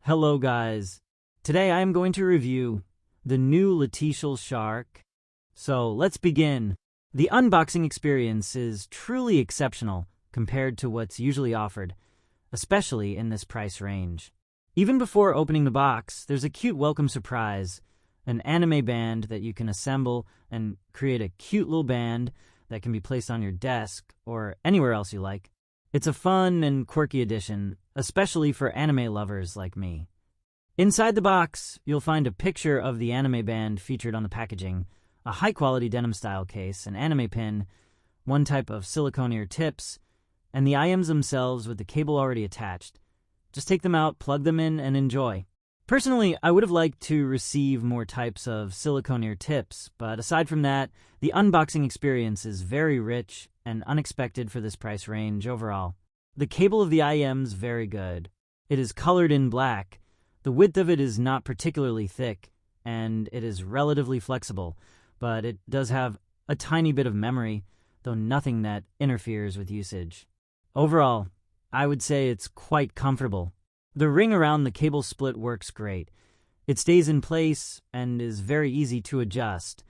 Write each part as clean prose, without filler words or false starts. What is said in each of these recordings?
Hello guys, today I am going to review the new Leteciel SHARK. So let's begin. The unboxing experience is truly exceptional compared to what's usually offered, especially in this price range. Even before opening the box, there's a cute welcome surprise, an anime band that you can assemble and create a cute little band that can be placed on your desk or anywhere else you like. It's a fun and quirky addition, especially for anime lovers like me. Inside the box, you'll find a picture of the anime band featured on the packaging, a high-quality denim-style case, an anime pin, one type of silicone ear tips, and the IMs themselves with the cable already attached. Just take them out, plug them in, and enjoy. Personally, I would have liked to receive more types of silicone ear tips, but aside from that, the unboxing experience is very rich and unexpected for this price range overall. The cable of the IM's very good. It is colored in black. The width of it is not particularly thick, and it is relatively flexible, but it does have a tiny bit of memory, though nothing that interferes with usage. Overall, I would say it's quite comfortable. The ring around the cable split works great. It stays in place and is very easy to adjust,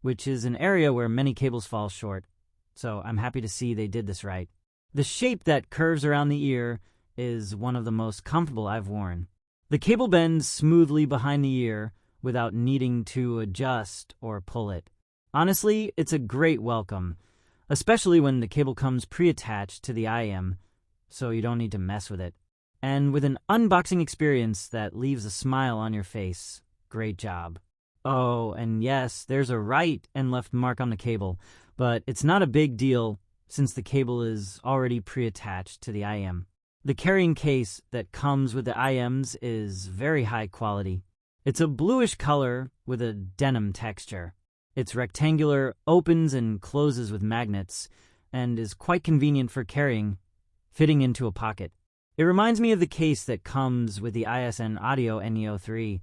which is an area where many cables fall short, so I'm happy to see they did this right. The shape that curves around the ear is one of the most comfortable I've worn. The cable bends smoothly behind the ear without needing to adjust or pull it. Honestly, it's a great welcome, especially when the cable comes pre-attached to the IM, so you don't need to mess with it. And with an unboxing experience that leaves a smile on your face, great job. Oh, and yes, there's a right and left mark on the cable, but it's not a big deal since the cable is already pre-attached to the IM. The carrying case that comes with the IMs is very high quality. It's a bluish color with a denim texture. It's rectangular, opens and closes with magnets, and is quite convenient for carrying, fitting into a pocket. It reminds me of the case that comes with the ISN Audio Neo 3,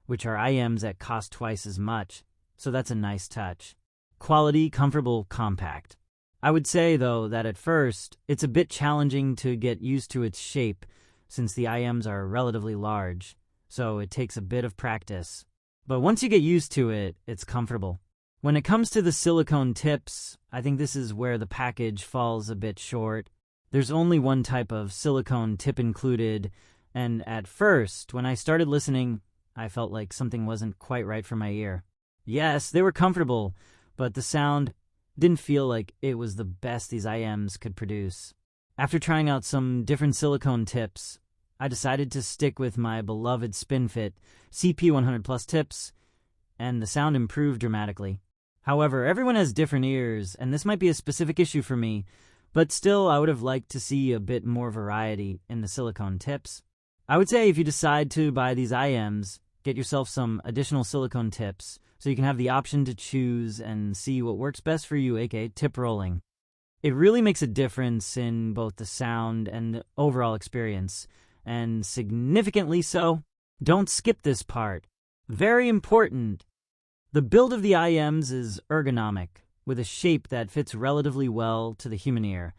which are IMs that cost twice as much, so that's a nice touch. Quality, comfortable, compact. I would say, though, that at first, it's a bit challenging to get used to its shape since the IMs are relatively large, so it takes a bit of practice. But once you get used to it, it's comfortable. When it comes to the silicone tips, I think this is where the package falls a bit short. There's only one type of silicone tip included, and at first, when I started listening, I felt like something wasn't quite right for my ear. Yes, they were comfortable, but the sound didn't feel like it was the best these IMs could produce. After trying out some different silicone tips, I decided to stick with my beloved SpinFit CP100 Plus tips, and the sound improved dramatically. However, everyone has different ears, and this might be a specific issue for me, but still, I would have liked to see a bit more variety in the silicone tips. I would say if you decide to buy these IMs, get yourself some additional silicone tips so you can have the option to choose and see what works best for you, aka tip rolling. It really makes a difference in both the sound and the overall experience, and significantly so. Don't skip this part. Very important. The build of the IMs is ergonomic, with a shape that fits relatively well to the human ear,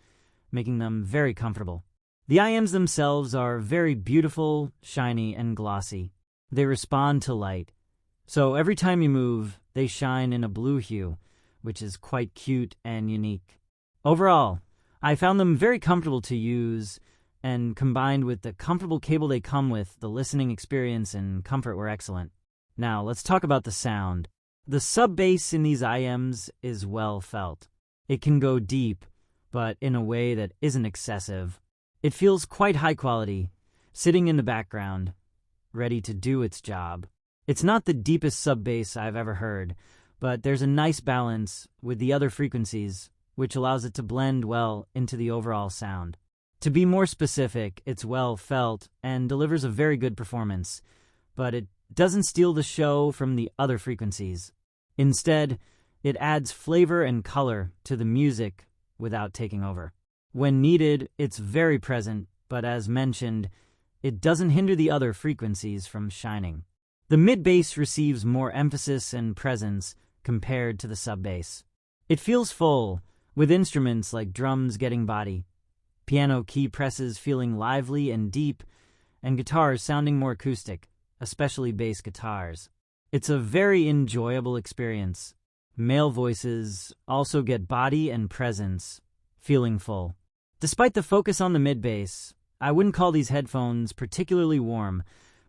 making them very comfortable. The IMs themselves are very beautiful, shiny, and glossy. They respond to light, so every time you move, they shine in a blue hue, which is quite cute and unique. Overall, I found them very comfortable to use, and combined with the comfortable cable they come with, the listening experience and comfort were excellent. Now, let's talk about the sound. The sub-bass in these IMs is well felt. It can go deep, but in a way that isn't excessive. It feels quite high quality, sitting in the background, ready to do its job. It's not the deepest sub-bass I've ever heard, but there's a nice balance with the other frequencies, which allows it to blend well into the overall sound. To be more specific, it's well felt and delivers a very good performance, but it doesn't steal the show from the other frequencies. Instead, it adds flavor and color to the music without taking over. When needed, it's very present, but as mentioned, it doesn't hinder the other frequencies from shining. The mid-bass receives more emphasis and presence compared to the sub-bass. It feels full, with instruments like drums getting body, piano key presses feeling lively and deep, and guitars sounding more acoustic, especially bass guitars. It's a very enjoyable experience. Male voices also get body and presence, feeling full. Despite the focus on the mid-bass, I wouldn't call these headphones particularly warm,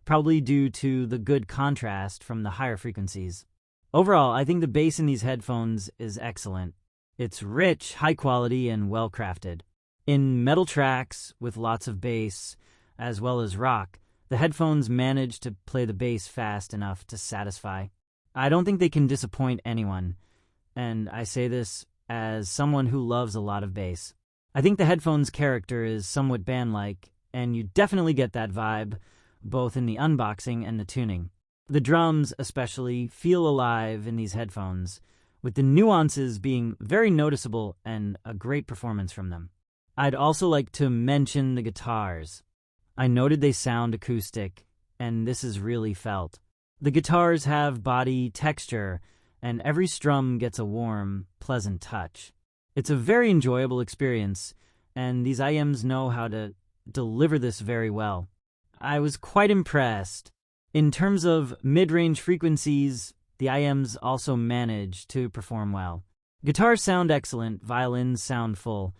probably due to the good contrast from the higher frequencies. Overall, I think the bass in these headphones is excellent. It's rich, high quality, and well crafted. In metal tracks with lots of bass, as well as rock, the headphones manage to play the bass fast enough to satisfy. I don't think they can disappoint anyone, and I say this as someone who loves a lot of bass. I think the headphones' character is somewhat band-like, and you definitely get that vibe, both in the unboxing and the tuning. The drums, especially, feel alive in these headphones, with the nuances being very noticeable and a great performance from them. I'd also like to mention the guitars. I noted they sound acoustic, and this is really felt. The guitars have body texture, and every strum gets a warm, pleasant touch. It's a very enjoyable experience, and these IMs know how to deliver this very well. I was quite impressed. In terms of mid-range frequencies, the IMs also manage to perform well. Guitars sound excellent, violins sound full,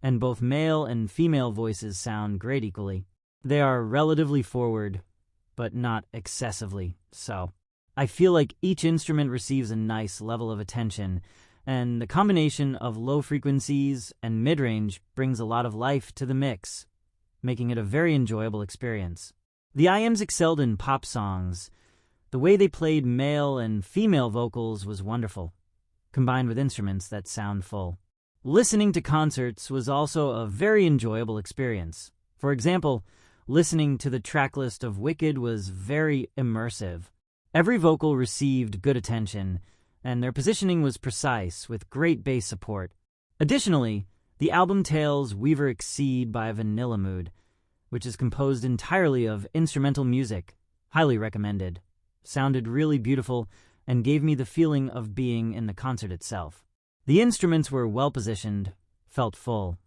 and both male and female voices sound great equally. They are relatively forward, but not excessively so. I feel like each instrument receives a nice level of attention, and the combination of low frequencies and mid-range brings a lot of life to the mix, making it a very enjoyable experience. The IMs excelled in pop songs. The way they played male and female vocals was wonderful, combined with instruments that sound full. Listening to concerts was also a very enjoyable experience. For example, listening to the tracklist of Wicked was very immersive. Every vocal received good attention, and their positioning was precise with great bass support. Additionally, the album tails Weaver Exceed by Vanilla Mood, which is composed entirely of instrumental music, highly recommended, sounded really beautiful and gave me the feeling of being in the concert itself. The instruments were well positioned, felt full,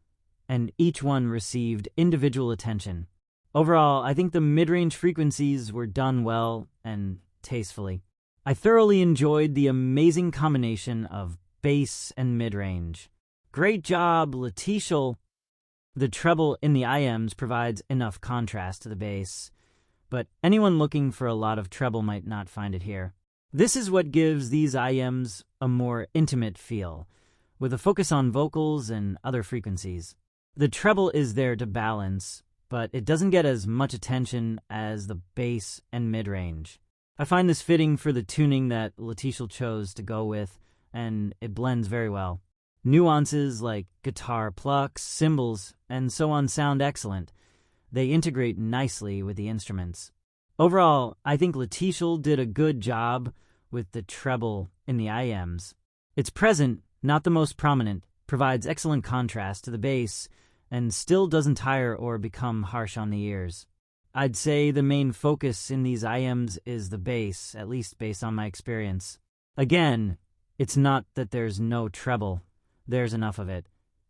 and each one received individual attention. Overall, I think the mid-range frequencies were done well and tastefully. I thoroughly enjoyed the amazing combination of bass and mid-range. Great job, Leteciel. The treble in the IMs provides enough contrast to the bass, but anyone looking for a lot of treble might not find it here. This is what gives these IMs a more intimate feel, with a focus on vocals and other frequencies. The treble is there to balance, but it doesn't get as much attention as the bass and mid-range. I find this fitting for the tuning that Leteciel chose to go with, and it blends very well. Nuances like guitar plucks, cymbals, and so on sound excellent. They integrate nicely with the instruments. Overall, I think Leteciel did a good job with the treble in the IMs. It's present, not the most prominent, provides excellent contrast to the bass, and still doesn't tire or become harsh on the ears. I'd say the main focus in these IMs is the bass, at least based on my experience. Again, it's not that there's no treble. There's enough of it,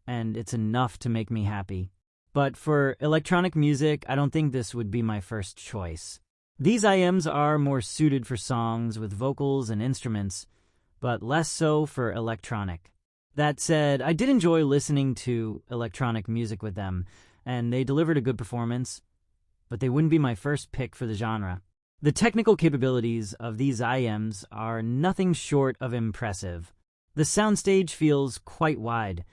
and it's enough to make me happy. But for electronic music, I don't think this would be my first choice. These IMs are more suited for songs with vocals and instruments, but less so for electronic. That said, I did enjoy listening to electronic music with them, and they delivered a good performance, but they wouldn't be my first pick for the genre. The technical capabilities of these IMs are nothing short of impressive. The soundstage feels quite wide,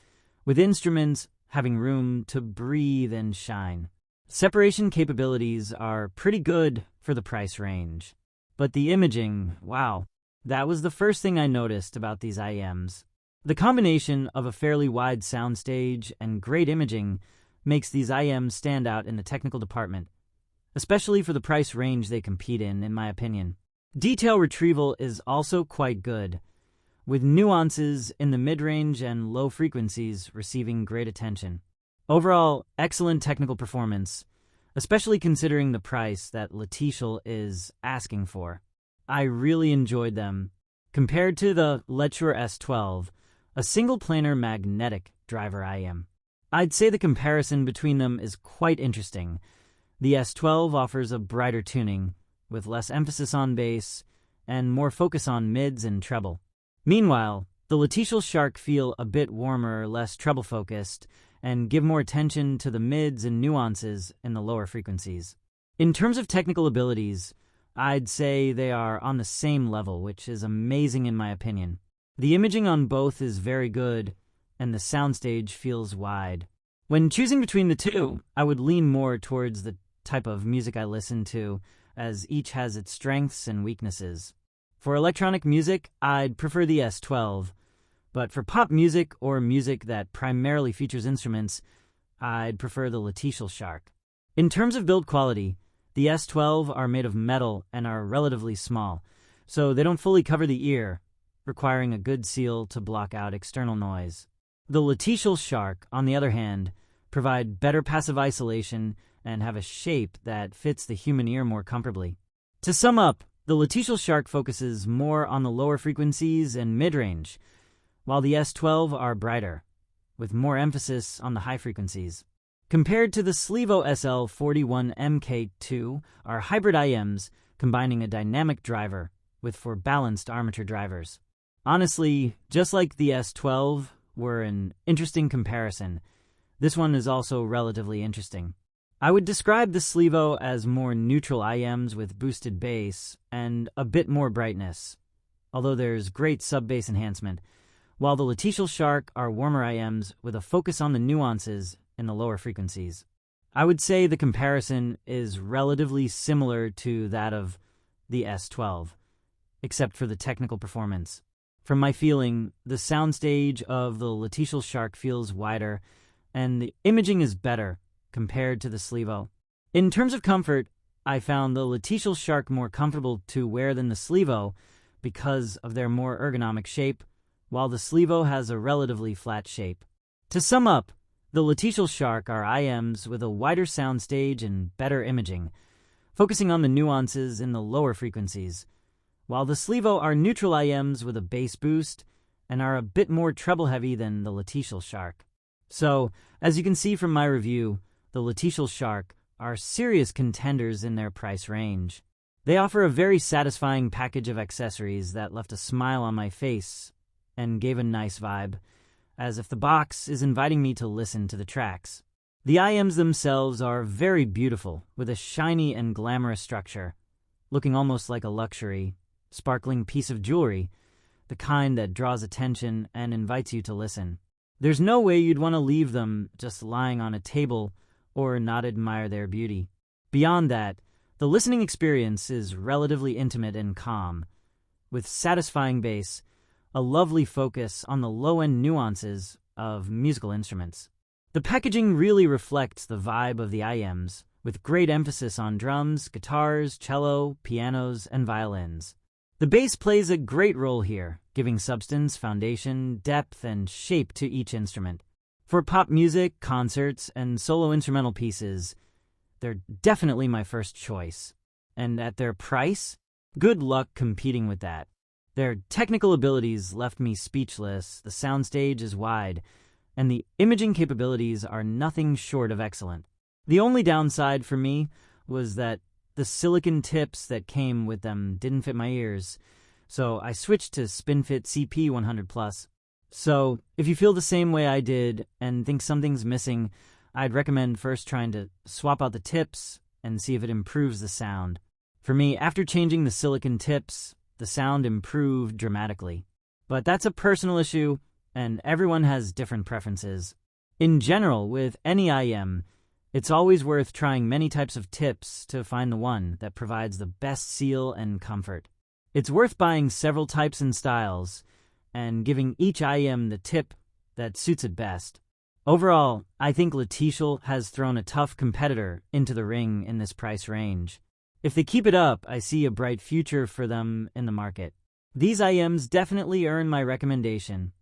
with instruments having room to breathe and shine. Separation capabilities are pretty good for the price range. But the imaging, wow, that was the first thing I noticed about these IMs. The combination of a fairly wide soundstage and great imaging makes these IMs stand out in the technical department, especially for the price range they compete in my opinion. Detail retrieval is also quite good, with nuances in the mid-range and low frequencies receiving great attention. Overall, excellent technical performance, especially considering the price that Leteciel is asking for. I really enjoyed them. Compared to the Lethuoser S12, a single-planar magnetic driver IM, I'd say the comparison between them is quite interesting. The S12 offers a brighter tuning, with less emphasis on bass and more focus on mids and treble. Meanwhile, the Leteciel SHARK feel a bit warmer, less treble-focused, and give more attention to the mids and nuances in the lower frequencies. In terms of technical abilities, I'd say they are on the same level, which is amazing in my opinion. The imaging on both is very good, and the soundstage feels wide. When choosing between the two, I would lean more towards the type of music I listen to, as each has its strengths and weaknesses. For electronic music, I'd prefer the S12, but for pop music or music that primarily features instruments, I'd prefer the Leteciel SHARK. In terms of build quality, the S12 are made of metal and are relatively small, so they don't fully cover the ear, requiring a good seal to block out external noise. The Leteciel SHARK, on the other hand, provide better passive isolation and have a shape that fits the human ear more comfortably. To sum up, the Leteciel SHARK focuses more on the lower frequencies and mid-range, while the S12 are brighter, with more emphasis on the high frequencies. Compared to the Sliivo SL41 MK2 are hybrid IMs combining a dynamic driver with four balanced armature drivers. Honestly, just like the S12 were an interesting comparison, this one is also relatively interesting. I would describe the Sliivo as more neutral IMs with boosted bass and a bit more brightness, although there's great sub-bass enhancement, while the Leteciel SHARK are warmer IMs with a focus on the nuances in the lower frequencies. I would say the comparison is relatively similar to that of the S12, except for the technical performance. From my feeling, the soundstage of the Leteciel SHARK feels wider, and the imaging is better compared to the Sliivo. In terms of comfort, I found the Leteciel SHARK more comfortable to wear than the Sliivo because of their more ergonomic shape, while the Sliivo has a relatively flat shape. To sum up, the Leteciel SHARK are IMs with a wider soundstage and better imaging, focusing on the nuances in the lower frequencies, while the Sliivo are neutral IMs with a bass boost and are a bit more treble-heavy than the Leteciel SHARK. So, as you can see from my review, the Leteciel SHARK are serious contenders in their price range. They offer a very satisfying package of accessories that left a smile on my face and gave a nice vibe, as if the box is inviting me to listen to the tracks. The IMs themselves are very beautiful, with a shiny and glamorous structure, looking almost like a luxury, sparkling piece of jewelry, the kind that draws attention and invites you to listen. There's no way you'd want to leave them just lying on a table or not admire their beauty. Beyond that, the listening experience is relatively intimate and calm, with satisfying bass, a lovely focus on the low-end nuances of musical instruments. The packaging really reflects the vibe of the IMs, with great emphasis on drums, guitars, cello, pianos, and violins. The bass plays a great role here, giving substance, foundation, depth, and shape to each instrument. For pop music, concerts, and solo instrumental pieces, they're definitely my first choice. And at their price, good luck competing with that. Their technical abilities left me speechless, the soundstage is wide, and the imaging capabilities are nothing short of excellent. The only downside for me was that the silicon tips that came with them didn't fit my ears, so I switched to SpinFit CP100+. So, if you feel the same way I did and think something's missing, I'd recommend first trying to swap out the tips and see if it improves the sound. For me, after changing the silicon tips, the sound improved dramatically. But that's a personal issue, and everyone has different preferences. In general, with any IM, it's always worth trying many types of tips to find the one that provides the best seal and comfort. It's worth buying several types and styles, and giving each IM the tip that suits it best. Overall, I think Leteciel has thrown a tough competitor into the ring in this price range. If they keep it up, I see a bright future for them in the market. These IMs definitely earn my recommendation,